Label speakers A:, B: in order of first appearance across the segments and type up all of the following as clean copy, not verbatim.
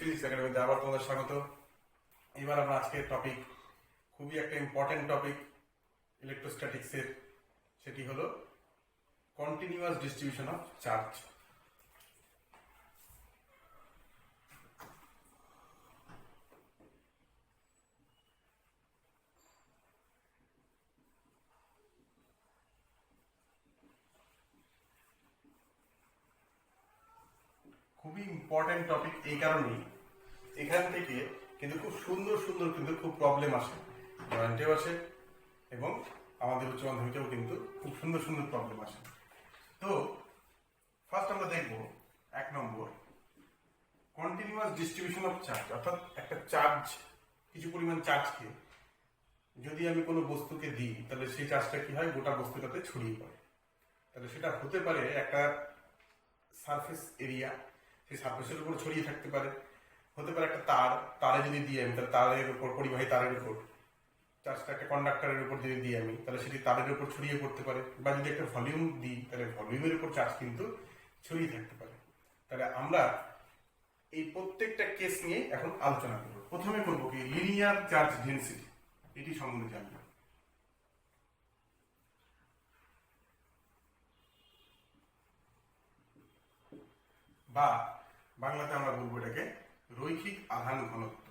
A: Physics একাডেমিতে আবার তোমাদের স্বাগত। এবার আমরা আজকের টপিক খুবই একটা ইম্পর্টেন্ট টপিক ইলেকট্রোস্ট্যাটিক্সের, সেটি হলো কন্টিনিউয়াস ডিস্ট্রিবিউশন অফ চার্জ। খুবই ইম্পর্টেন্ট টপিক এই কারণেই, এখান থেকে কিন্তু খুব সুন্দর সুন্দর কিন্তু খুব প্রবলেম আসে, জয়েন্টেও আসে এবং আমাদের উচ্চ মাধ্যমিকেও কিন্তু খুব সুন্দর সুন্দর প্রবলেম আসে। তো ফার্স্ট আমরা দেখব 1 নম্বর কন্টিনিউয়াস ডিস্ট্রিবিউশন অফ চার্জ, অর্থাৎ একটা চার্জ, কিছু পরিমাণ চার্জকে যদি আমি কোনো বস্তুকে দিই তাহলে সেই চার্জটা কি হয়, গোটা বস্তুটাতে ছড়িয়ে পড়ে। তাহলে সেটা হতে পারে একটা সারফেস এরিয়া, সেই সারফেসের উপর ছড়িয়ে থাকতে পারে, হতে পারে একটা তারে যদি দিই আমি তাহলে তারের উপর, পরিবাহী তারের উপর চার্জটা একটা কন্ডাক্টরের উপর যদি দিই আমি তাহলে সেটি তারের উপর ছড়িয়ে পড়তে পারে, বা যদি একটা ভলিউম দিই তাহলে ভলিউমের উপর চার্জ কিন্তু ছড়িয়ে থাকতে পারে। তাহলে আমরা এই প্রত্যেকটা কেস নিয়ে এখন আলোচনা করব। প্রথমে করবো কি, লিনিয়ার চার্জ ডেনসিটি, এটি সম্বন্ধে জানব। বা বাংলাতে আমরা বলবো এটাকে রৈখিক আধান ঘনত্ব।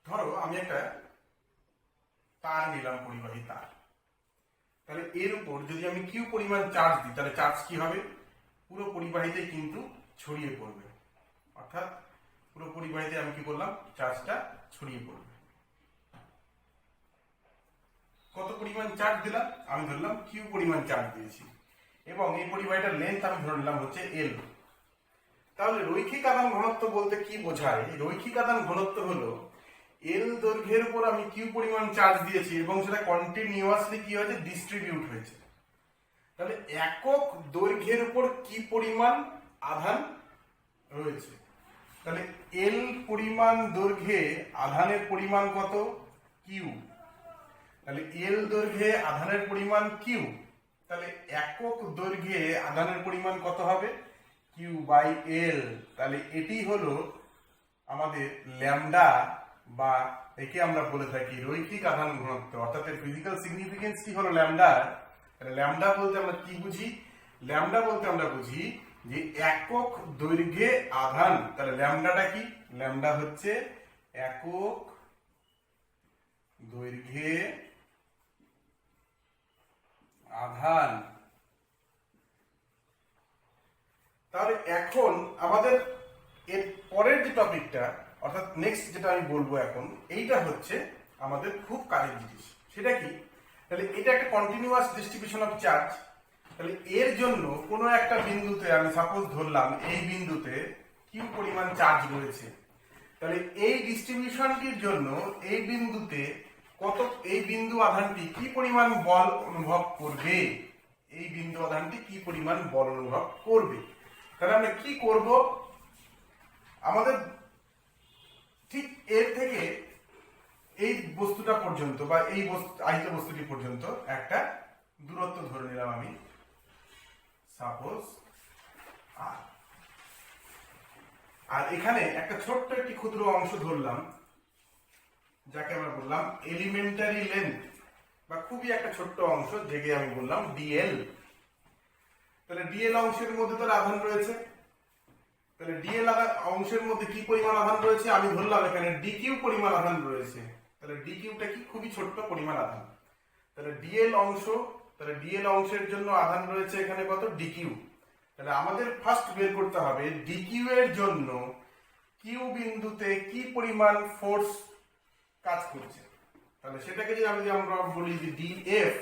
A: ধরো আমি একটা তার নিলাম, পরিবাহী তার, তাহলে এর উপর যদি আমি কিউ পরিমাণ চার্জ দিই তাহলে চার্জ কি হবে, পুরো পরিবাহীতে কিন্তু ছড়িয়ে পড়বে। অর্থাৎ পুরো পরিবাহীতে আমি কি করলাম, চার্জটা ছড়িয়ে পড়বে। কত পরিমাণ চার্জ দিলাম, আমি ধরলাম কিউ পরিমাণ চার্জ দিয়েছি, এবং এই পরিবাহীটার লেন্থ আমি ধরে নিলাম হচ্ছে এল। তাহলে রৈখিক আধান ঘনত্ব বলতে কি বোঝায়? রৈখিক আধান ঘনত্ব হলো এল দৈর্ঘ্যের উপর আমি কিউ পরিমাণ চার্জ দিয়েছি এবং সেটা কন্টিনিউয়াসলি কি হয়েছে, ডিস্ট্রিবিউট হয়েছে। তাহলে একক দৈর্ঘ্যের উপর কি পরিমাণ আধান রয়েছে, তাহলে এল পরিমাণ দৈর্ঘ্যে আধানের পরিমাণ কত, কিউ। তাহলে এল দৈর্ঘ্যে আধানের পরিমাণ কিউ, তাহলে একক দৈর্ঘ্যে আধানের পরিমাণ কত হবে, কিউ বাই এল। তাহলে এটি হলো আমাদের ল্যামডা, বা একে আমরা বলে থাকি রৈখিক আধান ঘনত্ব, অর্থাৎ এর ফিজিক্যাল সিগনিফিকেন্স কি হলো ল্যামডা। ল্যামডা বলতে আমরা কি বুঝি, ল্যামডা বলতে আমরা বুঝি যে একক দৈর্ঘ্যে আধান। তাহলে ল্যামডাটা কি, ল্যামডা হচ্ছে একক দৈর্ঘ্যে আধান। তাহলে এখন আমাদের এর পরের যে টপিকটা, অর্থাৎ নেক্সট যেটা আমি বলবো এখন, এইটা হচ্ছে আমাদের খুব কাজের জিনিস। সেটা কি, তাহলে এটা একটা কন্টিনিউয়াস ডিস্ট্রিবিউশন অফ চার্জ। তাহলে এর জন্য কোনো একটা বিন্দুতে আমি সাপোজ ধরলাম এই বিন্দুতে কিউ পরিমাণ চার্জ রয়েছে। তাহলে এই ডিস্ট্রিবিউশনটির জন্য এই বিন্দুতে কত, এই বিন্দু আধানটি কি পরিমাণ বল অনুভব করবে, এই বিন্দু আধানটি কি পরিমাণ বল অনুভব করবে। তাহলে আমরা কি করব, আমাদের ঠিক এর থেকে এই বস্তুটা পর্যন্ত বা এই আহিত বস্তুটি পর্যন্ত একটা দূরত্ব ধরে নিলাম আমি, সাপোজ আর এখানে একটা ছোট্ট একটি ক্ষুদ্র অংশ ধরলাম যাকে আমরা বললাম এলিমেন্টারি লেন্থ, বা খুবই একটা ছোট্ট অংশ যেকে আমি বললাম ডিএল। তাহলে ডিএল অংশের মধ্যে তো আধান রয়েছে, তাহলে ডিএল অংশের মধ্যে কি পরিমাণ আধান রয়েছে, আমি ধরলাম এখানে ডিকিউ পরিমাণ আধান রয়েছে। তাহলে ডিকিউটা কি, খুবই ছোট্ট পরিমাণ আধান। তাহলে ডিএল অংশ, তাহলে ডিএল অংশের জন্য আধান রয়েছে এখানে কত, ডিকিউ। তাহলে আমাদের ফার্স্ট বের করতে হবে ডিকিউ এর জন্য কিউ বিন্দুতে কি পরিমাণ ফোর্স কাজ করছে। তাহলে সেটাকে যদি আমরা বলি যে ডিএফ,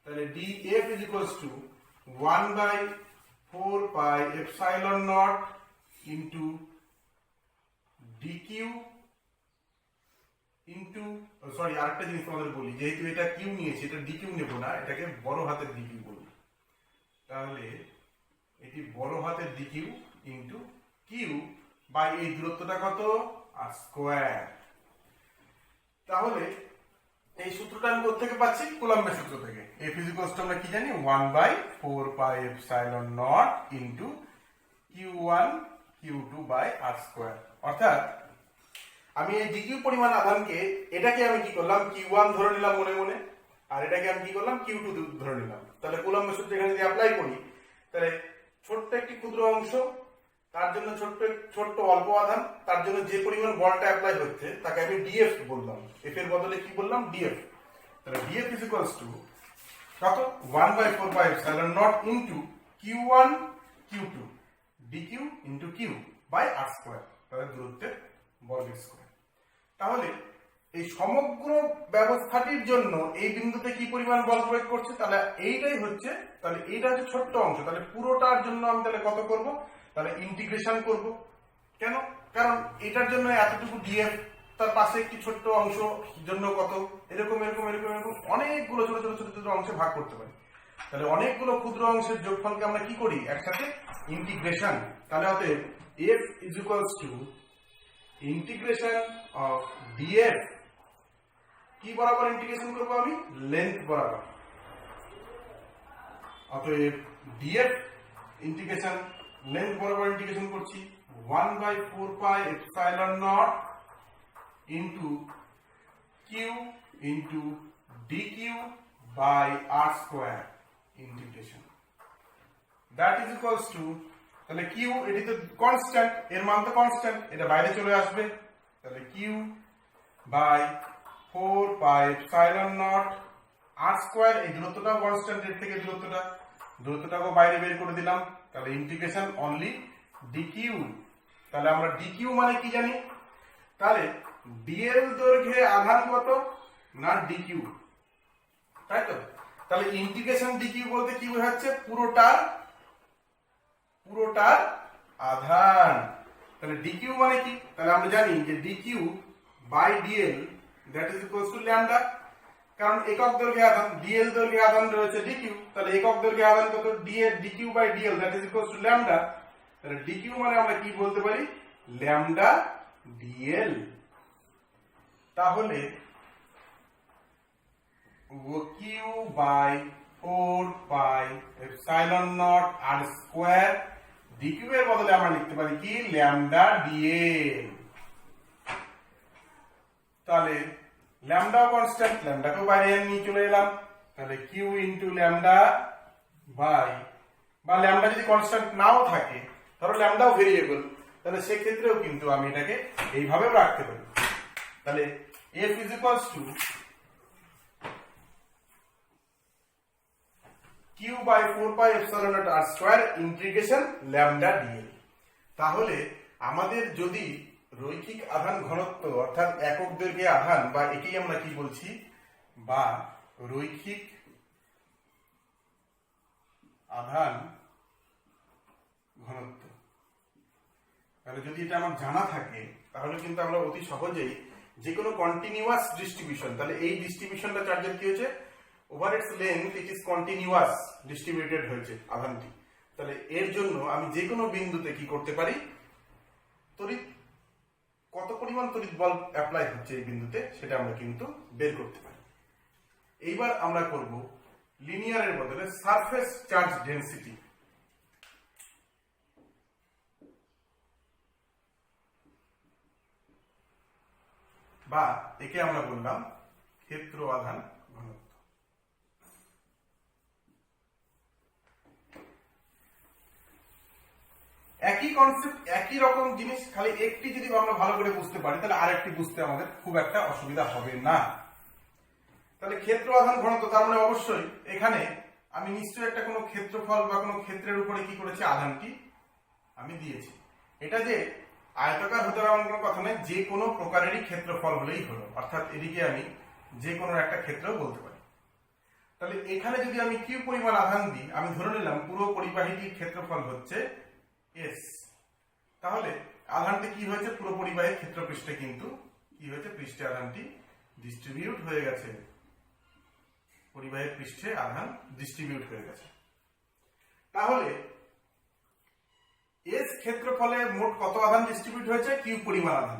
A: তাহলে df is equals to 1/4πε0 into dq into, sorry আরেকটা জিনিস তোমাদের বলি, যেহেতু এটা কিউ নিয়েছি, এটা ডিকিউ নেব না, এটাকে বড় হাতের ডিকিউ বলি। তাহলে এটি বড় হাতের ডিকিউ ইন্টু কিউ বাই এই দূরত্বটা কত, আর স্কোয়ার। তাহলে এই সূত্রটা আমি কোথা থেকে পাচ্ছি? কুলম্বের সূত্র থেকে। F = আমরা কি জানি 1/4πε0 ইনটু Q1 Q2/r²। অর্থাৎ আমি এই dq পরিমাণ আধানকে এটাকে আমি কি করলাম Q1 ধরে নিলাম মনে মনে, আর এটাকে আমি কি করলাম Q2 ধরে নিলাম। তাহলে কুলম্বের সূত্র এখানে যদি অ্যাপ্লাই করি, তাহলে ছোট্ট একটি ক্ষুদ্র অংশ, তার জন্য ছোট্ট অল্প আধান, তার জন্য যে পরিমাণ বলটা অ্যাপ্লাই হচ্ছে তাকে আমি dF বললাম। f এর বদলে কি বললাম? dF। তাহলে dF = কত? 1/4πε0 into Q1 Q2 dq into Q/r²। তাহলে দূরত্বের বর্গের স্কয়ার। তাহলে এই সমগ্র ব্যবস্থাটির জন্য এই বিন্দুতে কি পরিমাণ বল প্রয়োগ করছে? তাহলে এইটাই হচ্ছে, তাহলে এইটা হচ্ছে ছোট্ট অংশ, তাহলে পুরোটার জন্য আমি তাহলে কত করব? তাহলে ইন্টিগ্রেশন করব। কেন? কারণ এটার জন্য এতটুকু df, তার পাশে একটি ছোট্ট অংশ জন্য কত, এরকম এরকম এরকম এরকম অনেকগুলো ছোট ছোট ছোট ছোট অংশে ভাগ করতে পারি। তাহলে অনেকগুলো ক্ষুদ্র অংশের যোগফলকে আমরা কি করি? একসাথে ইন্টিগ্রেশন। তাহলে অতএব f = ইন্টিগ্রেশন অফ df, কি বরাবর ইন্টিগ্রেশন করব আমি? লেন্থ বরাবর। অতএব df ইন্টিগ্রেশন লেন্থ বরাবর ইন্টিগ্রেশন করছি 1/4πε0 into q into dq/r² integration. That is equals to, তাহলে q এটি তো কনস্ট্যান্ট, এর মান তো কনস্ট্যান্ট, এটা বাইরে চলে আসবে। তাহলে q/4πε0 r², এই দূরত্বটাও কনস্ট্যান্ট, এর থেকে দূরত্বটাকে বাইরে বের করে দিলাম। তাহলে ইন্টিগ্রেশন অনলি dq। তাহলে আমরা dq মানে কি জানি? তাহলে dl দৈর্ঘ্যে আধান কত না dq, তাই তো? তাহলে ইন্টিগ্রেশন dq বলতে কি বোঝাচ্ছে? পুরোটার আধান। তাহলে dq মানে কি? তাহলে আমরা জানি যে dq/dl that is equals to lambda. কারণ একক দৈর্ঘ্যে আধান, dl দৈর্ঘ্যে আধান রয়েছে dq, তাহলে একক দৈর্ঘ্যে আধান কত? dq/dl that is equals to lambda. তাহলে dq মানে আমরা কি বলতে পারি? Lambda dl। তাহলে q/4πε0 r² dq এর বদলে আমরা লিখতে পারি কি? Lambda dl। তাহলে ল্যামডা কনস্ট্যান্ট, ল্যামডাকেও বাইরে নিয়ে চলে এলাম। তাহলে q ইনটু ল্যামডা বা ল্যামডা যদি কনস্ট্যান্ট নাও থাকে, ধরো ল্যামডাও ভেরিয়েবল, তাহলে সেক্ষেত্রেও কিন্তু আমি এটাকে এইভাবেও রাখতে পারি। তাহলে f = q/4πε0 r² integration lambda dl। তাহলে আমাদের যদি রৈখিক আধান ঘনত্ব অর্থাৎ একক দৈর্ঘ্যে আধান, বা একেই আমরা কি বলছি, বা রৈখিক আধান ঘনত্ব, তাহলে যদি এটা আমার জানা থাকে, তাহলে কিন্তু আমরা অতি সহজেই যে কোনো কন্টিনিউয়াস ডিস্ট্রিবিউশন, তাহলে এই ডিস্ট্রিবিউশনটা চার্জের কি হয়েছে? Over its length it is continuous distributed হয়েছে আধানটি। তাহলে এর জন্য আমি যে কোনো বিন্দুতে কি করতে পারি? তড়িৎ, কত পরিমাণ তড়িৎ বল অ্যাপ্লাই হচ্ছে এই বিন্দুতে, সেটা আমরা কিন্তু বের করতে পারি। এইবার আমরা করব লিনিয়ারের বদলে সারফেস চার্জ ডেনসিটি। বা একে আমরা বললাম ক্ষেত্র আধান ঘনত্ব। একই কনসেপ্ট, একই রকম জিনিস, খালি একটি যদি আমরা ভালো করে বুঝতে পারি, তাহলে আরেকটি বুঝতে আমাদের খুব একটা অসুবিধা হবে না। তাহলে ক্ষেত্র আধান ঘনত্ব, তার মানে অবশ্যই এখানে আমি নিশ্চয়ই একটা কোনো ক্ষেত্রফল বা কোনো ক্ষেত্রের উপরে কি করেছি? আধানটি আমি দিয়েছি। এটা যে আয়তাকার হতে হবে এমন কোনো কথা নেই, যে কোনো প্রকারেরই ক্ষেত্রফল হলেই হলো, অর্থাৎ এদিকে আমি যে কোনো একটা ক্ষেত্র বলতে পারি। তাহলে এখানে যদি আমি কিউ পরিমাণ আধান দিই, আমি ধরে নিলাম পুরো পরিবাহীটির ক্ষেত্রফল হচ্ছে এস। তাহলে আধানটি কি হয়েছে? পুরো পরিবাহীর ক্ষেত্রপৃষ্ঠে কিন্তু কি হয়েছে? পৃষ্ঠে আধানটি ডিস্ট্রিবিউট হয়ে গেছে, পরিবাহীর পৃষ্ঠে আধান ডিস্ট্রিবিউট হয়ে গেছে। তাহলে এস ক্ষেত্রফলে মোট কত আধান ডিস্ট্রিবিউট হয়েছে? কিউ পরিমাণ আধান।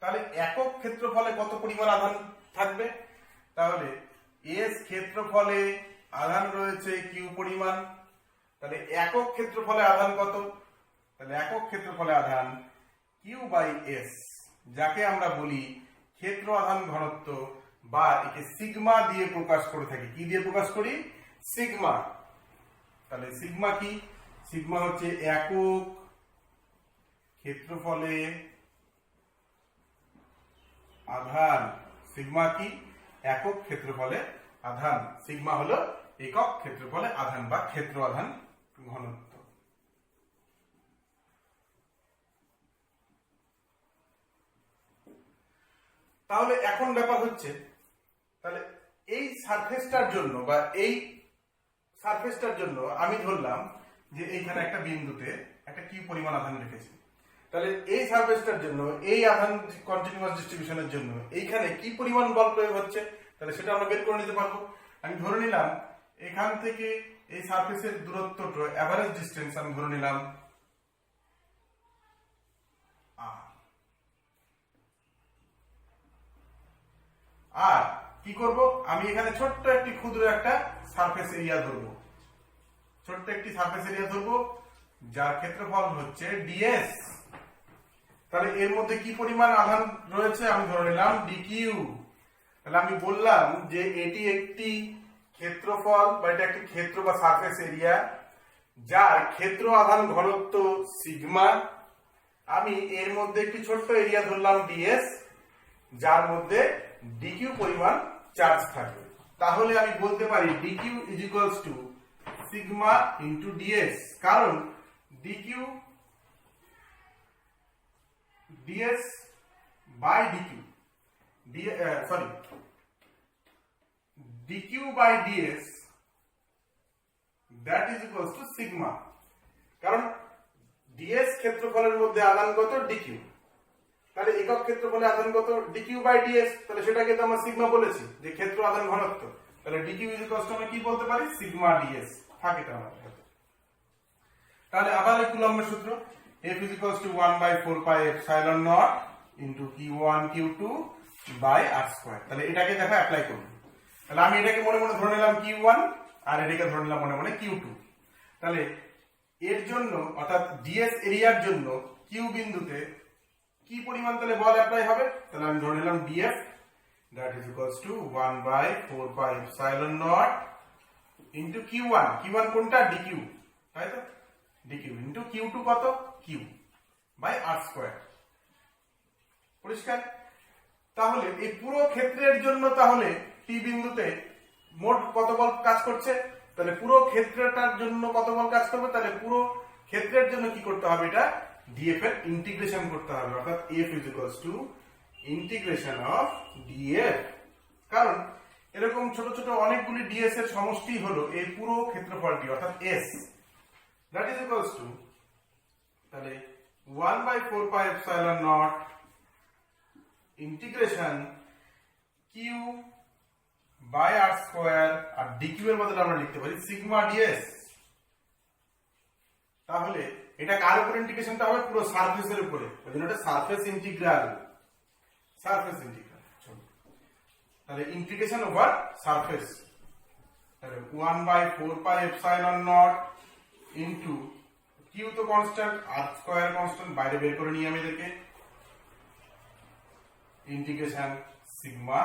A: তাহলে একক ক্ষেত্রফলে কত পরিমাণ আধান থাকবে? তাহলে এস ক্ষেত্রফলে আধান রয়েছে কিউ পরিমাণ, তাহলে একক ক্ষেত্রফলে আধান কত? তাহলে একক ক্ষেত্রফলে আধান কিউ বাই এস, যাকে আমরা বলি ক্ষেত্র আধান ঘনত্ব, বা একে সিগমা দিয়ে প্রকাশ করে থাকি। কি দিয়ে প্রকাশ করি? সিগমা। তাহলে সিগমা কি? সিগমা হচ্ছে একক ক্ষেত্রফলে আধান। সিগমা কি? একক ক্ষেত্রফলে আধান। সিগমা হলো একক ক্ষেত্রফলে আধান বা ক্ষেত্র আধান ঘনত্ব। তাহলে এখন ব্যাপার হচ্ছে, তাহলে এই সারফেসটার জন্য বা এই সারফেসটার জন্য আমি ধরলাম যে এইখানে একটা বিন্দুতে একটা কিউ পরিমাণ আধান রেখেছি। তাহলে এই সারফেসটার জন্য, এই আধান কন্টিনিউয়াস ডিস্ট্রিবিউশনের জন্য এইখানে কি পরিমাণ বল প্রয়োগ হচ্ছে, তাহলে সেটা আমরা বের করে নিতে পারবো। আমি ধরে নিলাম এখান থেকে এই সারফেসের দূরত্বটা, এভারেজ ডিসটেন্স আমি ধরে নিলাম আর কি করব, আমি এখানে ছোট্ট একটি ক্ষুদ্র একটা সারফেস এরিয়া ধরবো, ছোট্ট একটি সারফেস এরিয়া ধরবো যার ক্ষেত্রফল হচ্ছে ডিএস। তাহলে এর মধ্যে কি পরিমাণ আধান রয়েছে আমি ধরে নিলাম ডিকিউ। তাহলে আমি বললাম যে এটি একটি ক্ষেত্রফল বা এটা একটি ক্ষেত্র বা সারফেস এরিয়া যার ক্ষেত্র আধান ঘনত্ব সিগমা। আমি এর মধ্যে একটি ছোট্ট এরিয়া ধরলাম ডিএস, যার মধ্যে ডিকিউ পরিমাণ চার্জ থাকবে। তাহলে আমি বলতে পারি dq is equals to sigma into ds, কারণ dq ds by dq, dq by ds that is equals to sigma. কারণ ডিএস ক্ষেত্রফলের মধ্যে আধান কত? ডিকিউ। তাহলে একক ক্ষেত্রফলে আধান কত? Dq by ds. তাহলে সেটাকে তো আমরা সিগমা বলেছি যে ক্ষেত্র আধান ঘনত্ব। তাহলে ডিকিউ ইজ ইকুয়ালস টু আমরা কি বলতে পারি? সিগমা ডিএস থাকে তো আমাদের। তাহলে আবার এই কুলম্বের সূত্র, F is equals to 1 by 4 pi epsilon naught into Q1 Q2 by R square। তাহলে এটাকে দেখো অ্যাপ্লাই করব। তাহলে আমি এটাকে মনে মনে ধরে নিলাম Q1 আর এটাকে ধরে নিলাম মনে মনে Q2। তাহলে এর জন্য অর্থাৎ ডিএস এরিয়ার জন্য কিউ বিন্দুতে কি পরিমাণ তাহলে বল অ্যাপ্লাই হবে? তাহলে আমি ধরে নিলাম DF that is equals to 1 by 4 pi epsilon naught into Q1। Q1 কোনটা? ডিকিউ, তাই তো? ডিকিউ ইন্টু Q2 কত? Q by r square. পরিষ্কার? তাহলে এই পুরো ক্ষেত্রের জন্য তাহলে টি বিন্দুতে মোট কত বল কাজ করছে? তাহলে পুরো ক্ষেত্রটার জন্য কত বল কাজ করবে? তাহলে পুরো ক্ষেত্রের জন্য কি করতে হবে? এটা ডিএফ এর ইন্টিগ্রেশন করতে হবে, অর্থাৎ F is equals to integration of DF. কারণ এরকম ছোট ছোট অনেকগুলি ডিএস এর সমষ্টি হলো এই পুরো ক্ষেত্রফলটি, অর্থাৎ S. That is equals to তাহলে 1 by 4 pi epsilon naught integration q by r square, R dq এর বদলে আমরা লিখতে পারি সিগমা ds। তাহলে এটা কার উপর ইন্টিগ্রেশনটা হবে? পুরো সারফেসের উপরে, ওই জন্য এটা সারফেস ইন্টিগ্রাল। সারফেস ইন্টিগ্রাল, তাহলে ইন্টিগ্রেশন ওভার সারফেস। তাহলে 1 by 4 pi epsilon naught into q তো কনস্ট্যান্ট, আর স্কয়ার কনস্ট্যান্ট, বাইরে বের করে নিই আমি এদেরকে, ইন্টিগ্রেশন সিগমা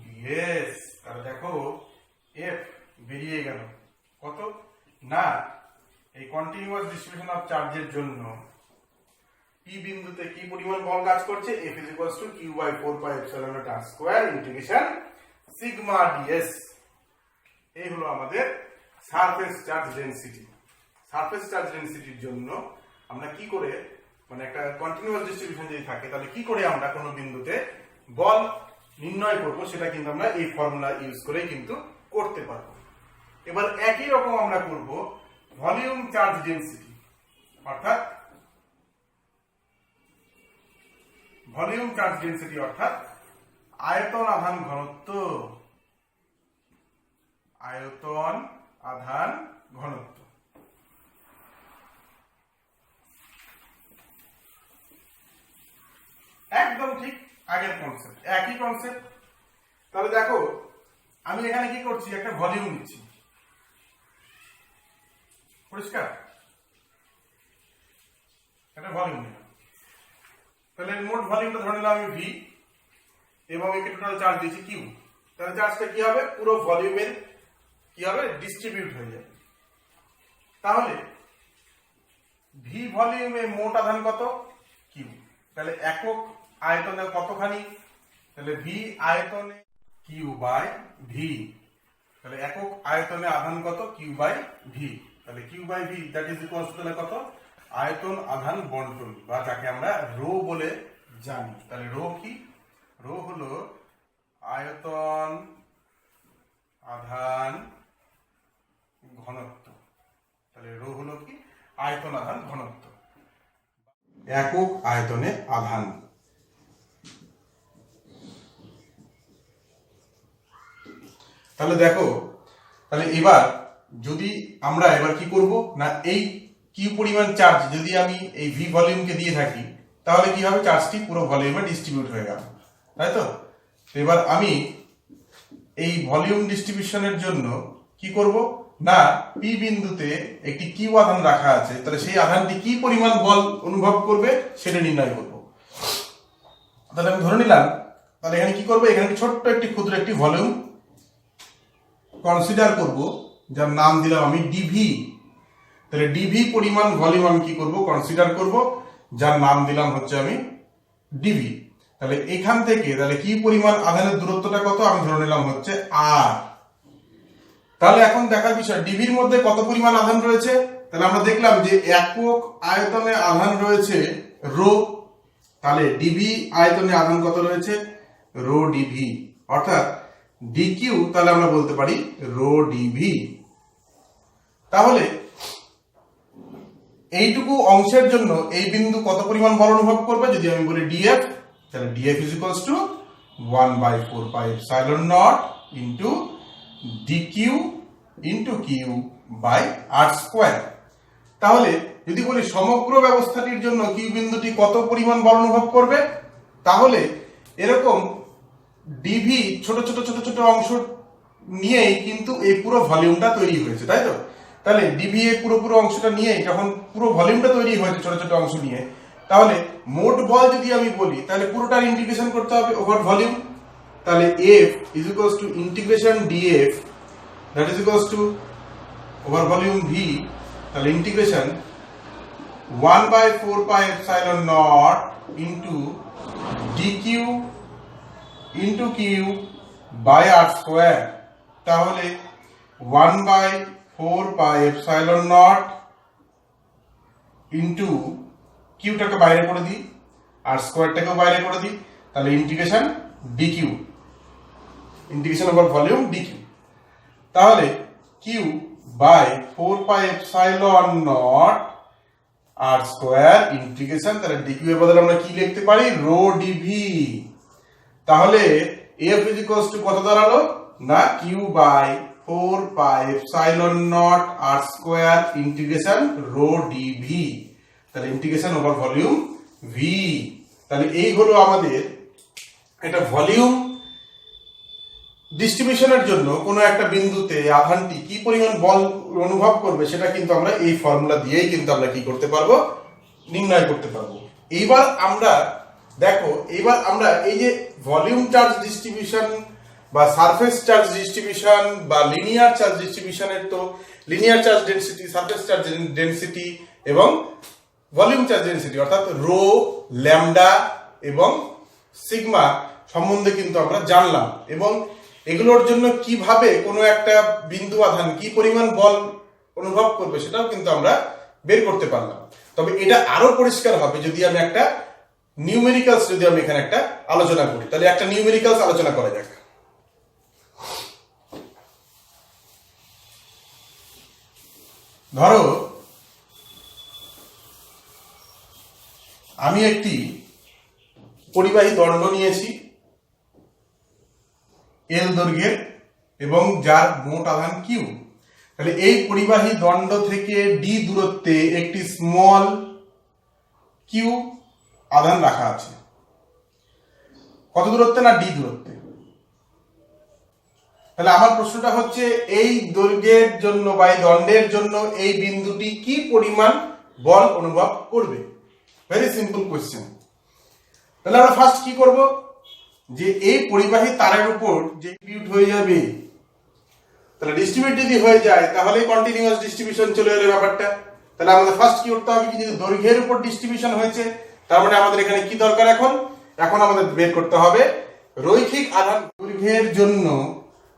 A: ডিএস। তাহলে দেখো এফ বেরিয়ে গেল কত না, এই কন্টিনিউয়াস ডিস্ট্রিবিউশন অফ চার্জের জন্য পি বিন্দুতে কি পরিমাণ বল কাজ করছে? F is equals to q by 4 pi epsilon naught r square integration sigma ds. এই হলো আমাদের surface charge density. Surface charge ডেনসিটির জন্য আমরা কি করে, মানে একটা কন্টিনিউয়াস ডিস্ট্রিবিউশন যদি থাকে তাহলে কি করে আমরা কোনো বিন্দুতে বল নির্ণয় করব, সেটা কিন্তু আমরা এই ফর্মুলা ইউজ করে কিন্তু করতে পারবো। এবার একই রকম আমরা করব ভলিউম চার্জ ডেনসিটি, অর্থাৎ ভলিউম চার্জ ডেনসিটি অর্থাৎ আয়তন আধান ঘনত্ব। আয়তন আধান ঘনত্ব একদম ঠিক আগের কনসেপ্ট, একই কনসেপ্ট। তাহলে দেখো আমি এখানে কি করছি, একটা ভলিউম নিচ্ছি, পরিষ্কার, একটা ভলিউম নিলাম। তাহলে মোট ভলিউমটা ধরে নিলাম আমি ভি, এবং একে টোটাল চার্জ দিয়েছি কিউ। তাহলে চার্জটা কি হবে, পুরো ভলিউমের কি হবে, ডিস্ট্রিবিউট হয়ে যাবে। তাহলে ভি ভলিউমে মোট আধান কত, কিউ। তাহলে একক আয়তনে কতখানি, তাহলে ভি আয়তনে কিউ বাই ভি। তাহলে একক আয়তনে আধান কত, কিউ বাই ভি। তাহলে q by v that is equals to কত, আয়তন আধান বন্টন, বা যাকে আমরা রো বলে জানি। তাহলে রো কি, রো হলো আয়তন আধান ঘনত্ব। তাহলে রো হলো কি, আয়তন আধান ঘনত্ব, একক আয়তনে আধান। তাহলে দেখো, তাহলে এবার যদি আমরা এবার কি করব না, এই কিউ পরিমাণ চার্জ যদি আমি এই ভি ভলিউমকে দিয়ে থাকি, তাহলে কি হবে, চার্জটি পুরো ভলিউমে ডিস্ট্রিবিউট হয়ে গেল, তাই তো। এবার আমি এই ভলিউম ডিস্ট্রিবিউশনের জন্য কি করব না, পি বিন্দুতে একটি কিউ আধান রাখা আছে, তাহলে সেই আধানটি কি পরিমাণ বল অনুভব করবে সেটা নির্ণয় করব। তাহলে আমি ধরে নিলাম, তাহলে এখানে কি করব, এখানে ছোট্ট একটি ক্ষুদ্র একটি ভলিউম কনসিডার করব, যার নাম দিলাম আমি ডিভি। তাহলে ডিভি পরিমাণ ভলিউম আমি কি করব, কনসিডার করব, যার নাম দিলাম হচ্ছে আমি ডিভি। তাহলে এখান থেকে তাহলে কি পরিমাণ আধানের দূরত্বটা কত, আমি ধরে নিলাম হচ্ছে আর। তাহলে এখন দেখার বিষয়, ডিভির মধ্যে কত পরিমাণ আধান রয়েছে। তাহলে আমরা দেখলাম যে একক আয়তনে আধান রয়েছে রো। তাহলে ডিভি আয়তনে আধান কত রয়েছে, রো ডিভি, অর্থাৎ ডিকিউ তাহলে আমরা বলতে পারি রো ডিভি। তাহলে এইটুকু অংশের জন্য এই বিন্দু কত পরিমাণ বল অনুভব করবে, যদি আমি বলি ডিএফ, তাহলে df is equals to 1/4 pi epsilon not into dq into q by r square. তাহলে যদি বলি সমগ্র ব্যবস্থাটির জন্য কিউ বিন্দুটি কত পরিমাণ বল অনুভব করবে, তাহলে এরকম ডিভি ছোট ছোট ছোট ছোট অংশ নিয়েই কিন্তু এই পুরো ভলিউমটা তৈরি হয়েছে, তাই তো। তাহলে ডিভি এর পুরো অংশটা নিয়ে যখন পুরো ভলিউমটা তৈরি হয়েছে ছোট ছোট অংশ নিয়ে, তাহলে মোট বল যদি আমি বলি, তাহলে পুরোটার ইন্টিগ্রেশন করতে হবে ওভার ভলিউম। তাহলে f is equals to integration df that is equals to over volume v. তাহলে integration 1/4 pi epsilon not into dq into q by r square. তাহলে 1/4 পাই এপসাইলন নট ইনটু কিউটাকে বাইরে করে দিই, r স্কয়ারটাকেও বাইরে করে দিই, তাহলে integration dq, integration over volume dq. তাহলে q by 4 pi epsilon not r square integration, তাহলে ডিকিউ এর বদলে আমরা কি লিখতে পারি, রো ডিভি। তাহলে এফ ইজ ইকুয়ালস টু কত দাঁড়ালো না, q by 4 pi epsilon not r square integration rho dv, তাহলে ইন্টিগ্রেশন ওভার ভলিউম ভি। তাহলে এই হলো আমাদের একটা ভলিউম ডিস্ট্রিবিউশনের জন্য কোনো একটা বিন্দুতে আধানটি কি পরিমাণ বল অনুভব করবে, সেটা কিন্তু আমরা এই ফর্মুলা দিয়েই কিন্তু আমরা কি করতে পারবো, নির্ণয় করতে পারবো। এইবার আমরা দেখো, এইবার আমরা এই যে ভলিউম চার্জ ডিস্ট্রিবিউশন বা সারফেস চার্জ ডিস্ট্রিবিউশন বা লিনিয়ার চার্জ ডিস্ট্রিবিউশনের, তো linear charge density, surface charge density এবং ভলিউম চার্জ ডেনসিটি অর্থাৎ রো, ল্যামডা এবং সিগমা সম্বন্ধে কিন্তু আমরা জানলাম, এবং এগুলোর জন্য কিভাবে কোনো একটা বিন্দু আধান কি পরিমাণ বল অনুভব করবে সেটাও কিন্তু আমরা বের করতে পারলাম। তবে এটা আরো পরিষ্কার হবে যদি আমি একটা নিউমেরিক্যালস, যদি আমি এখানে একটা আলোচনা করি, তাহলে একটা নিউমেরিক্যালস আলোচনা করা যাক। ধরো আমি একটি পরিবাহী দণ্ড নিয়েছি এল দৈর্ঘ্যের এবং যার মোট আধান কিউ। তাহলে এই পরিবাহী দণ্ড থেকে ডি দূরত্বে একটি স্মল কিউ আধান রাখা আছে। কত দূরত্বে না, ডি দূরত্বে। তাহলে আমার প্রশ্নটা হচ্ছে এই দৈর্ঘ্যের জন্য বা এই দণ্ডের জন্য এই বিন্দুটি কি পরিমাণ বল অনুভব করবে? Very simple question. তাহলে আমরা ফার্স্ট কি করব, যে এই পরিবাহী তারের উপর যে ডিস্ট্রিবিউট হয়ে যাবে, তাহলে ডিস্ট্রিবিউট যদি হয়ে যায় তাহলে কন্টিনিউয়াস ডিস্ট্রিবিউশন চলে এলো ব্যাপারটা। তাহলে আমাদের ফার্স্ট কি করতে হবে, কি যদি দৈর্ঘ্যের উপর ডিস্ট্রিবিউশন হয়েছে তার মানে আমাদের এখানে কি দরকার, এখন আমাদের বের করতে হবে রৈখিক আধান। দৈর্ঘ্যের জন্য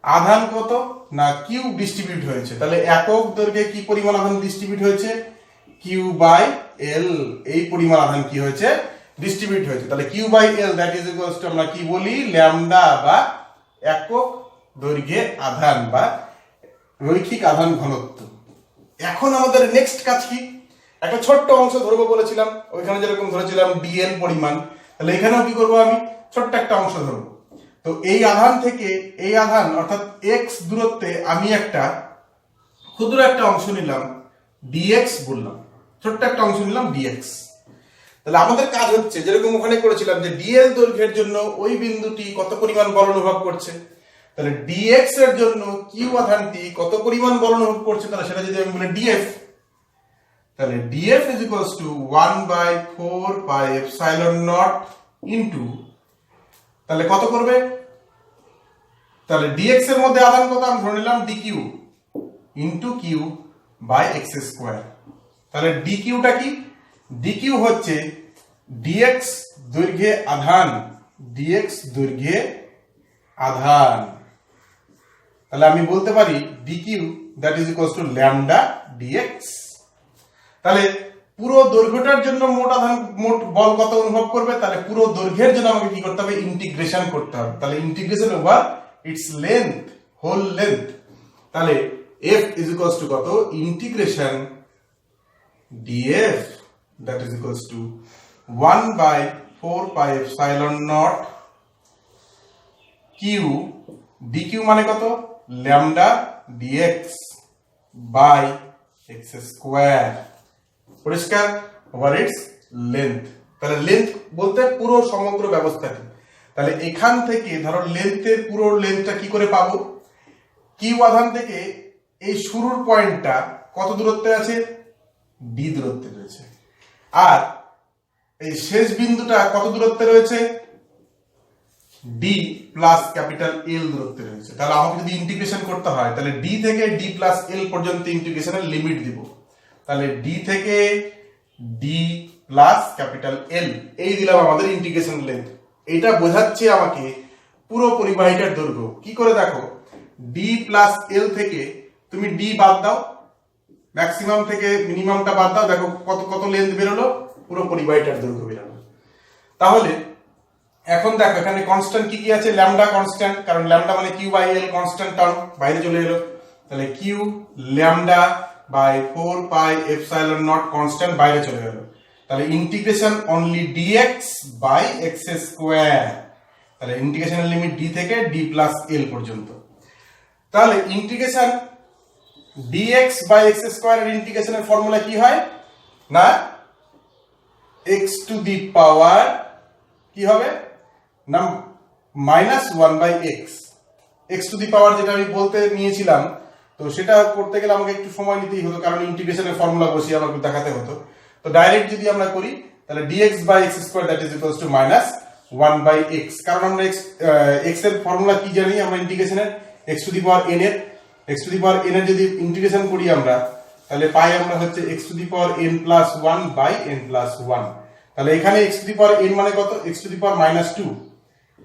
A: আধান কত না কিউ ডিস্ট্রিবিউট হয়েছে, তাহলে একক দৈর্ঘ্যে কি পরিমাণ আধান ডিস্ট্রিবিউট হয়েছে, কিউ বাই এল, এই পরিমাণ আধান কি হয়েছে ডিস্ট্রিবিউট হয়েছে। তাহলে q by l that is equals to আমরা কি বলি, ল্যামডা বা একক দৈর্ঘ্যে আধান বা রৈখিক আধান ঘনত্ব। এখন আমাদের নেক্সট কাজ কি, একটা ছোট্ট অংশ ধরবো বলেছিলাম, ওইখানে যেরকম ধরেছিলাম ডিএল পরিমাণ, তাহলে এখানেও কি করবো, আমি ছোট্ট একটা অংশ ধরবো। তো এই আধান থেকে এই আধান অর্থাৎ এক্স দূরত্বে আমি একটা ক্ষুদ্র একটা অংশ নিলাম ডিএক্স বললাম, ছোট্ট একটা অংশ নিলাম ডিএক্স। তাহলে আমাদের কাজ হচ্ছে যেরকম ওখানে করেছিলাম যে ডিএল দৈর্ঘ্যের জন্য ওই বিন্দুটি কত পরিমাণ বল অনুভব করছে, তাহলে ডিএক্স এর জন্য কিউ আধানটি কত পরিমাণ বল অনুভব করছে, তাহলে সেটা যদি আমি বলি ডিএফ, তাহলে df is equals to 1/4 pi epsilon not into, তাহলে কত করবে, তাহলে ডিএক্স এর মধ্যে আধান কত আমি ধরে নিলাম dq into q by x square. তাহলে ডিকিউটা কি, ডিকিউ হচ্ছে ডিএক্স দৈর্ঘ্যে আধান, ডিএক্স দৈর্ঘ্যে আধান। তাহলে আমি বলতে পারি dq that is equals to lambda dx. তাহলে পুরো দৈর্ঘ্যটার জন্য মোট বল কত অনুভব করবে, তাহলে পুরো দৈর্ঘ্যের জন্য আমাকে কি করতে হবে, ইন্টিগ্রেশন করতে হবে। তাহলে integration over its length, whole length. তাহলে এফ ইজ ইকুয়ালস টু কত, integration df that is equals to 1/4 pi epsilon not q, dq মানে কত, lambda dx by x square, পরিষ্কার, ওভার ইটস লেন্থ। তাহলে লেন্থ বলতে পুরো সমগ্র ব্যবস্থাটি। তাহলে এখান থেকে ধরো লেন্থের পুরো লেন্থটা কি করে পাবো, কিউ আধান থেকে এই শুরুর পয়েন্টটা কত দূরত্বে আছে, ডি দূরত্বে রয়েছে, আর এই শেষ বিন্দুটা কত দূরত্বে রয়েছে, ডি প্লাস ক্যাপিটাল এল দূরত্বে রয়েছে। তাহলে আমাকে যদি ইন্টিগ্রেশন করতে হয় তাহলে ডি থেকে ডি প্লাস এল পর্যন্ত ইন্টিগ্রেশনের লিমিট দিব। তাহলে ডি থেকে ডি প্লাস ক্যাপিটাল এল এই দিলাম আমাদের ইন্টিগ্রেশন লেন্থ। এটা বোঝাচ্ছে আমাকে পুরো পরিবাহীটার দৈর্ঘ্য। কি করে দেখো, ডি প্লাস এল থেকে তুমি ডি বাদ দাও, ম্যাক্সিমাম থেকে মিনিমামটা বাদ দাও, দেখো কত কত লেন্থ বেরোলো, পুরো পরিবাহীটার দৈর্ঘ্য বেরোলো। তাহলে এখন দেখো এখানে কনস্ট্যান্ট কি কি আছে, ল্যামডা কনস্ট্যান্ট, কারণ ল্যামডা মানে q by l, constant term বাইরে চলে এলো। তাহলে q lambda by 4 pi epsilon not constant বাইরে চলে গেল। তাহলে integration only dx by x square, তাহলে ইন্টিগ্রেশনের লিমিট ডি থেকে ডি প্লাস এল পর্যন্ত। তাহলে integration dx by x square এর ইন্টিগ্রেশনের ফর্মুলা কি হয় না, এক্স টু দি পাওয়ার কি হবে না -1/x, এক্স টু দি পাওয়ার যেটা আমি বলতে নিয়েছিলাম, তো সেটা করতে গেলে আমাকে একটু সময় নিতেই হতো, কারণ ইন্টিগ্রেশনের ফর্মুলা বসিয়ে আমাকে দেখাতে হতো। তো ডাইরেক্ট যদি আমরা করি তাহলে dx by x square that is equals to -1/x, কারণ আমরা x এর ফর্মুলা কি জানি আমরা ইন্টিগ্রেশনের, x to the power n এর যদি ইন্টিগ্রেশন করি আমরা তাহলে পাই আমরা হচ্ছে x to the power n plus 1 by n plus 1। তাহলে এখানে x to the power n মানে কত, x টু দি পাওয়ার -2,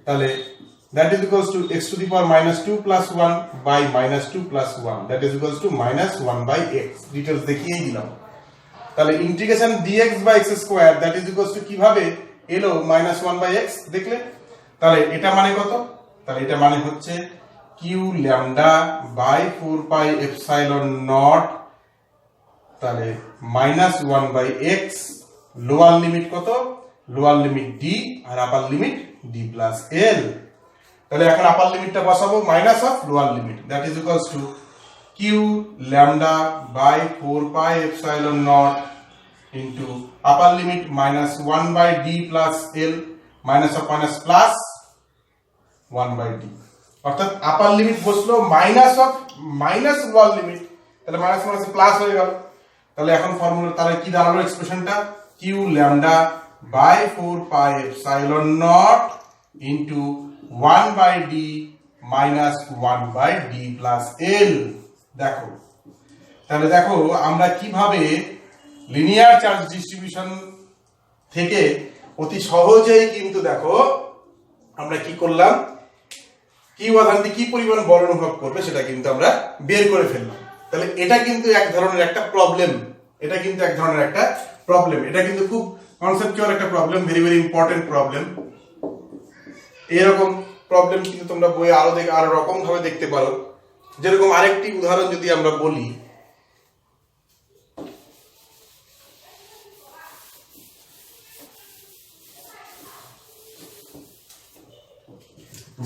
A: তাহলে that is equals to x to the power -2 plus 1 by -2 plus 1 that is equals to -1/x। Details দেখিয়ে দিলাম। তাহলে integration dx by x square that is equals to কিভাবে এলো -1/x দেখলে। তাহলে এটা মানে কত, তাহলে এটা মানে হচ্ছে q lambda by 4 pi epsilon naught, তাহলে -1/x, লোয়ার লিমিট কত, লোয়ার লিমিট d আর upper limit d plus l। তাহলে এখন আপার লিমিটটা বসাবো minus of lower limit that is equals to q lambda by 4 pi epsilon not into upper limit -1/d plus l, minus of minus plus 1/d, অর্থাৎ upper limit বসলো minus lower limit, তাহলে minus minus plus হয়ে গেল। তাহলে এখন formula তাহলে কি দাঁড়ালো এক্সপ্রেশনটা, q lambda by 4 pi epsilon naught into 1 by d minus 1 by d plus l. দেখো তাহলে দেখো আমরা কিভাবে লিনিয়ার চার্জ ডিস্ট্রিবিউশন থেকে অতি সহজেই কিন্তু দেখো আমরা কি করলাম, কিউ আধানটি কি পরিমাণ বল অনুভব করবে সেটা কিন্তু আমরা বের করে ফেললাম। তাহলে এটা কিন্তু এক ধরনের একটা প্রবলেম, এটা কিন্তু খুব কনসেপচুয়াল একটা problem, very very important problem. এরকম প্রবলেম কিন্তু তোমরা বইয়ে আরো রকম ভাবে দেখতে পারো। যেরকম আরেকটি উদাহরণ যদি আমরা বলি,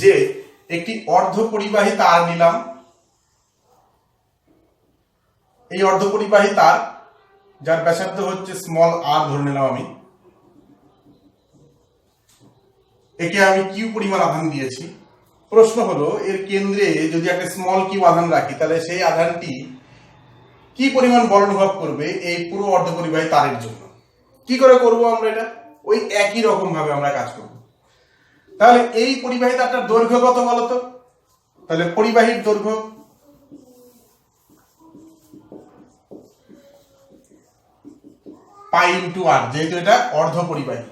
A: যে একটি অর্ধ পরিবাহী তার নিলাম, এই অর্ধ পরিবাহী তার যার ব্যাসার্ধ হচ্ছে স্মল আর ধরে নিলাম আমি, একে আমি কিউ পরিমাণ আধান দিয়েছি। প্রশ্ন হলো এর কেন্দ্রে যদি একটা স্মল কিউ আধান রাখি তাহলে সেই আধানটি কি পরিমাণ বল অনুভব করবে এই পুরো অর্ধপরিবাহী তারের জন্য। কি করে করব আমরা এটা, ওই একই রকম ভাবে আমরা কাজ করব। তাহলে এই পরিবাহী তারটার দৈর্ঘ্য কত বলতো, তাহলে পরিবাহীর দৈর্ঘ্য পাই ইন্টু আর, যেহেতু এটা অর্ধ পরিবাহী,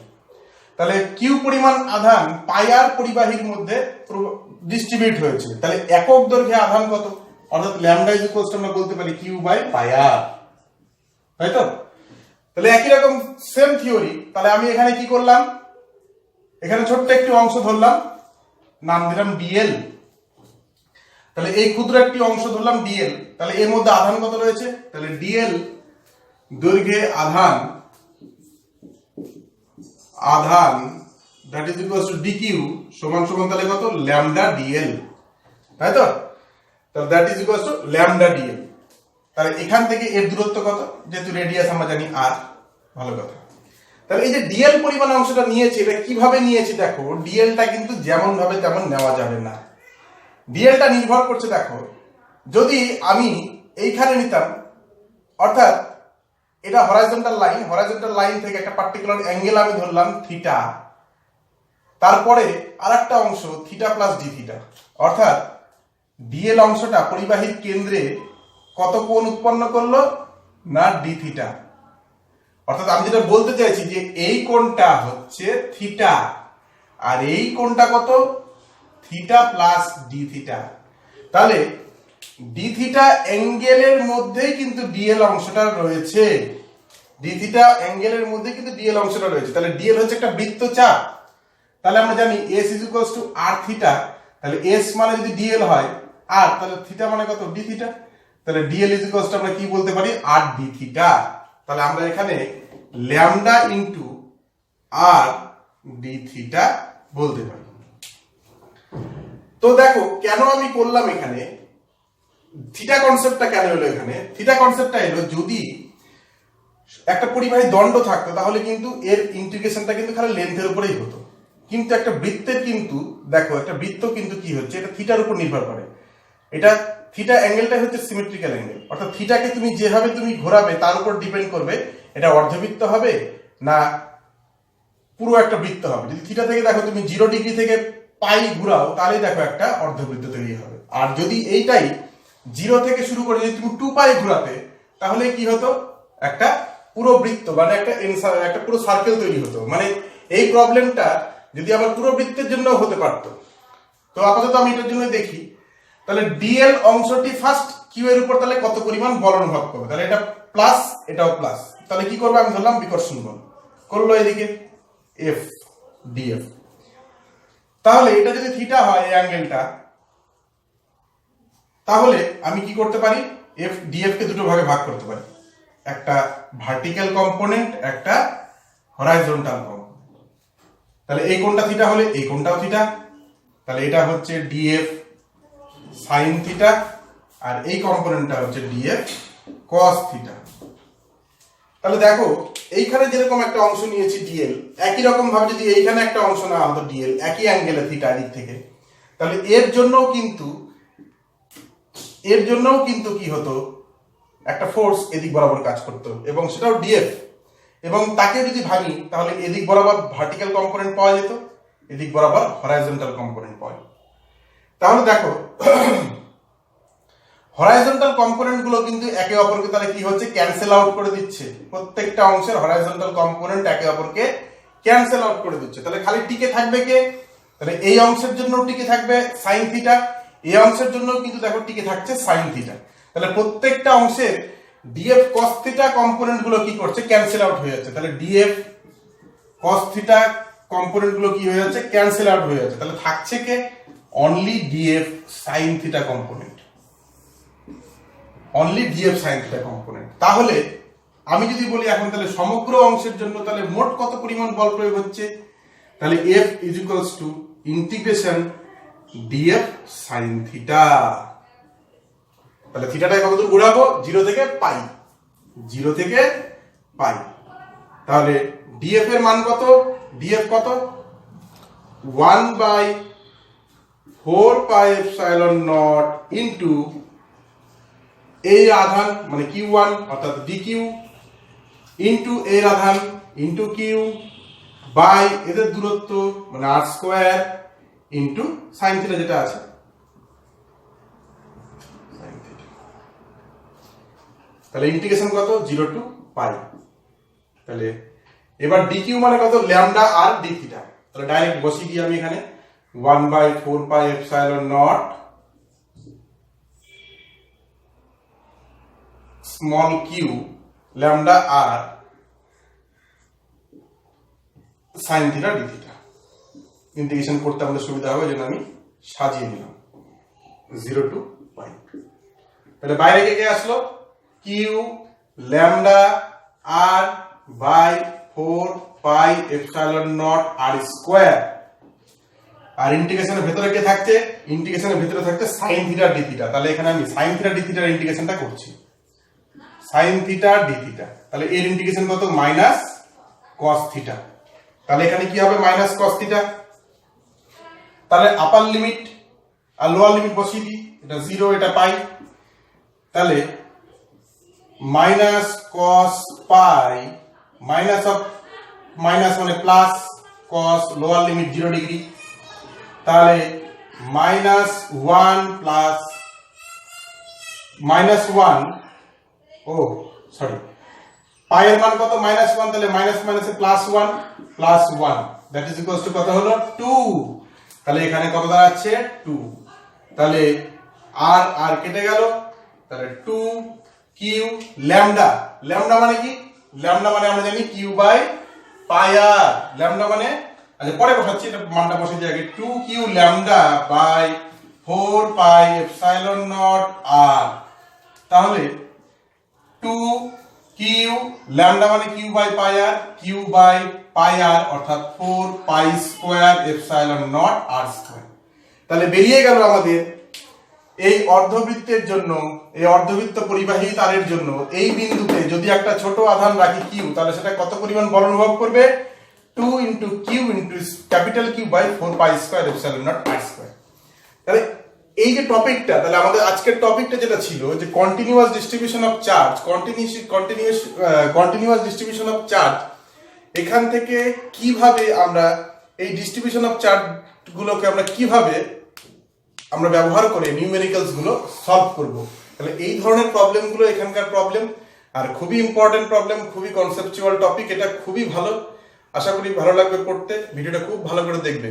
A: তাহলে কিউ পরিমাণ আধান পাই আর পরিবাহীর মধ্যে ডিস্ট্রিবিউট হয়েছে। তাহলে একক দৈর্ঘ্যে আধান কত, অর্থাৎ ল্যামডা ইজ ইকুয়ালস টু আমরা বলতে পারি কিউ বাই পাই আর, তাই তো। তাহলে একই রকম সেম থিওরি। তাহলে আমি এখানে কি করলাম, এখানে ছোট্ট একটি অংশ ধরলাম, নাম দিলাম ডিএল। তাহলে এই ক্ষুদ্র একটি অংশ ধরলাম ডিএল। তাহলে এর মধ্যে আধান কত রয়েছে, তাহলে ডিএল দৈর্ঘ্যে আধান that is equals two DQ সমান সমান তাহলে কত, ল্যামডা ডিএল, তাই তো। তাহলে that is equals to lambda DL. তাহলে এখান থেকে এর দূরত্ব কত, যেহেতু রেডিয়াস আমরা জানি আর, ভালো কথা। তাহলে এই যে ডিএল পরিমাণ অংশটা নিয়েছি, এটা কিভাবে নিয়েছি দেখো, ডিএলটা কিন্তু যেমন ভাবে তেমন নেওয়া যাবে না। ডিএলটা নির্ভর করছে দেখো, যদি আমি এইখানে নিতাম, অর্থাৎ এটা হরাইজন্টাল লাইন থেকে একটা পার্টিকুলার অ্যাঙ্গেল আমি ধরলাম থিটা, তারপরে আরেকটা অংশ থিটা প্লাস ডি থিটা, অর্থাৎ ডিএল অংশটা পরিবাহীর কেন্দ্রে কত কোণ উৎপন্ন করলো না ডি থিটা। অর্থাৎ আমি যেটা বলতে চাইছি যে এই কোণটা হচ্ছে থিটা আর এই কোণটা কত, থিটা প্লাস ডি থিটা। তাহলে ডি থিটা অ্যাঙ্গেলের মধ্যেই কিন্তু ডিএল অংশটা রয়েছে, তাহলে ডিএল হচ্ছে একটা বৃত্তচাপ। তাহলে আমরা জানি s is equals to r theta, তাহলে এস মানে যদি ডিএল হয় আর, তাহলে থিটা মানে কত, ডি থিটা। তাহলে ডিএল ইজ ইকুয়ালস টু আমরা কি বলতে পারি, আর ডি থিটা। তাহলে আমরা এখানে ল্যামডা ইন্টু আর ডি থিটা বলতে পারি। তো দেখো কেন আমি করলাম এখানে থিটা কনসেপ্টটা, কেন এলো এখানে থিটা কনসেপ্টটা এলো, যদি একটা পরিবাহী দণ্ড থাকতো তাহলে কিন্তু এর ইন্টিগ্রেশনটা কিন্তু খালি লেন্থের উপরেই হতো। কিন্তু একটা বৃত্তের কিন্তু দেখো, একটা বৃত্ত কিন্তু কি হচ্ছে, এটা থিটার উপর নির্ভর করে। এটা থিটা অ্যাঙ্গেলটা হচ্ছে সিমেট্রিক্যাল অ্যাঙ্গেল, অর্থাৎ থিটাকে তুমি যেভাবে তুমি ঘোরাবে তার উপর ডিপেন্ড করবে এটা অর্ধবৃত্ত হবে না পুরো একটা বৃত্ত হবে। যদি থিটা থেকে দেখো তুমি 0 ডিগ্রি থেকে পাই ঘুরাও তাহলে দেখো একটা অর্ধবৃত্ত তৈরি হবে। আর যদি এইটাই 0 থেকে শুরু করে যদি তুমি 2 পাই ঘোরাতে তাহলে কি হতো, একটা পুরো বৃত্ত মানে একটা পুরো সার্কেল তৈরি হতো। মানে এই প্রবলেমটা যদি আবার পুরো বৃত্তের জন্য হতে পারতো। তো আপাতত আমি এটার জন্য দেখি, তাহলে ডিএল অংশটি ফার্স্ট কিউ এর উপর তাহলে কত পরিমাণ বল অনুভব করবে, তাহলে এটা প্লাস এটাও প্লাস, তাহলে কি করবো আমি ধরলাম বিকর্ষণ বল করলো এদিকে এফ ডিএফ। তাহলে এটা যদি থিটা হয় এই অ্যাঙ্গেলটা, তাহলে আমি কি করতে পারি, এফ ডিএফ কে দুটো ভাগে ভাগ করতে পারি, একটা ভার্টিক্যাল কম্পোনেন্ট একটা হরাইজন্টাল কম্পোনেন্ট। তাহলে এই কোণটা থিটা হলে এই কোণটাও থিটা, তাহলে এটা হচ্ছে ডিএফ সাইন থিটা আর এই কম্পোনেন্টটা হচ্ছে ডিএফ কস থিটা। তাহলে দেখো এইখানে যেরকম একটা অংশ নিয়েছি ডিএল, একই রকম ভাবে যদি এইখানে একটা অংশ নেওয়া হতো ডিএল একই অ্যাঙ্গেলে থিটা দিক থেকে, তাহলে এর জন্যও কিন্তু কি হতো, একটা ফোর্স এদিক বরাবর কাজ করতো এবং সেটাও ডিএফ, এবং তাকে যদি ভাঙি তাহলে এদিক বরাবর ভার্টিক্যাল কম্পোনেন্ট পাওয়া যেত, এদিক বরাবর হরাইজন্টাল কম্পোনেন্ট পাওয়া যেত। তাহলে দেখো হরাইজন্টাল কম্পোনেন্ট গুলো কিন্তু একে অপরকে তাহলে কি হচ্ছে, ক্যান্সেল আউট করে দিচ্ছে। প্রত্যেকটা অংশের হরাইজন্টাল কম্পোনেন্ট একে অপরকে ক্যান্সেল আউট করে দিচ্ছে। তাহলে খালি টিকে থাকবে কে, তাহলে এই অংশের জন্য টিকে থাকবে সাইন থিটা, এই অংশের জন্য কিন্তু দেখো টিকে থাকছে সাইন থিটা। তাহলে প্রত্যেকটা অংশের ডিএফ কস থিটা কম্পোনেন্ট গুলো কি করছে, ক্যান্সেল আউট হয়ে যাচ্ছে। তাহলে ডিএফ কস থিটা কম্পোনেন্ট গুলো কি হয়ে যাচ্ছে, ক্যান্সেল আউট হয়ে যাচ্ছে। তাহলে থাকছে কে, only df sine theta component, only df sine theta component. তাহলে আমি যদি বলি এখন তাহলে সমগ্র অংশের জন্য তাহলে মোট কত পরিমাণ বল প্রয়োগ হচ্ছে, তাহলে F is equals to integration DF sine theta. তাহলে থিটাটাকে কত দূর ঘোরাবো, 0 থেকে পাই, 0 থেকে পাই। তাহলে ডিএফ এর মান কত, ডিএফ কত, 1/4 পাই এপসাইলন নট ইনটু এই আধান মানে Q1 অর্থাৎ dq ইনটু এর আধান ইনটু Q বাই এদের দূরত্ব মানে r square into sine theta যেটা আছে, তাহলে ইন্টিগ্রেশন কত, 0 টু পাই। তাহলে এবার dq মানে কত, ল্যামডা আর d থিটা। তাহলে ডাইরেক্ট বসিয়ে দিই আমি এখানে 1/4 pi epsilon not small q lambda r sine theta d theta. Integration করতে আমাদের সুবিধা হবে, যেন আমি সাজিয়ে নিলাম 0 টু পাই। তাহলে বাইরে কে আসলো, কিউ ল্যামডা আর by 4 pi epsilon not r square, আর ইন্টিগ্রেশনের ভেতরে কে থাকছে, ইন্টিগ্রেশনের ভেতরে থাকছে সাইন থিটা ডি থিটা। তাহলে এখানে আমি সাইন থিটা ডি থিটার ইন্টিগ্রেশনটা করছি, সাইন থিটা ডি থিটা। তাহলে এর ইন্টিগ্রেশন কত, মাইনাস কস থিটা। তাহলে এখানে কি হবে, মাইনাস কস থিটা। তাহলে আপার লিমিট আর লোয়ার লিমিট বসিয়ে দিই, এটা 0 এটা পাই। তাহলে minus cos pi, minus of minus মানে plus cos, lower limit 0 degree. তাহলে minus 1 plus minus 1, oh sorry, pi এর মান কত, মাইনাস 1। তাহলে মাইনাস মাইনাসে plus 1, plus 1 that is equals to কত হলো, 2। তাহলে এখানে কত দাঁড়াচ্ছে, 2। তাহলে আর আর কেটে গেল, তাহলে 2 কিউ ল্যামডা, ল্যামডা মানে কি, ল্যামডা মানে আমরা জানি q by pi r, lambda মানে, আচ্ছা পরে বসাচ্ছি, এটা মানটা বসিয়ে দিই আগে, 2 q lambda by 4 pi epsilon not r. তাহলে 2 কিউ ল্যামডা মানে q by pi r, q by pi r অর্থাৎ 4 pi square epsilon not r square. তাহলে বেরিয়ে গেল আমাদের এই অর্ধবৃত্তের জন্য, এই অর্ধবৃত্ত পরিবাহী তারের জন্য এই বিন্দুতে যদি একটা ছোট আধান রাখি কিউ, তাহলে সেটা কত পরিমাণ বল অনুভব করবে, 2 into q into capital q by 4 pi square epsilon not r square. তাহলে এই যে টপিকটা, তাহলে আমাদের আজকের টপিকটা যেটা ছিল যে continuous distribution of charge, continuous distribution of charge, এখান থেকে কিভাবে আমরা এই ডিস্ট্রিবিউশন অফ চার্জ গুলোকে আমরা কিভাবে আমরা ব্যবহার করে নিউমেরিক্যালস গুলো সলভ করব। তাহলে এই ধরনের প্রবলেম গুলো এখানকার প্রবলেম, আর খুবই ইম্পর্টেন্ট প্রবলেম, খুবই কনসেপচুয়াল টপিক, এটা খুবই ভালো। আশা করি ভালো লাগবে পড়তে, ভিডিওটা খুব ভালো করে দেখবে।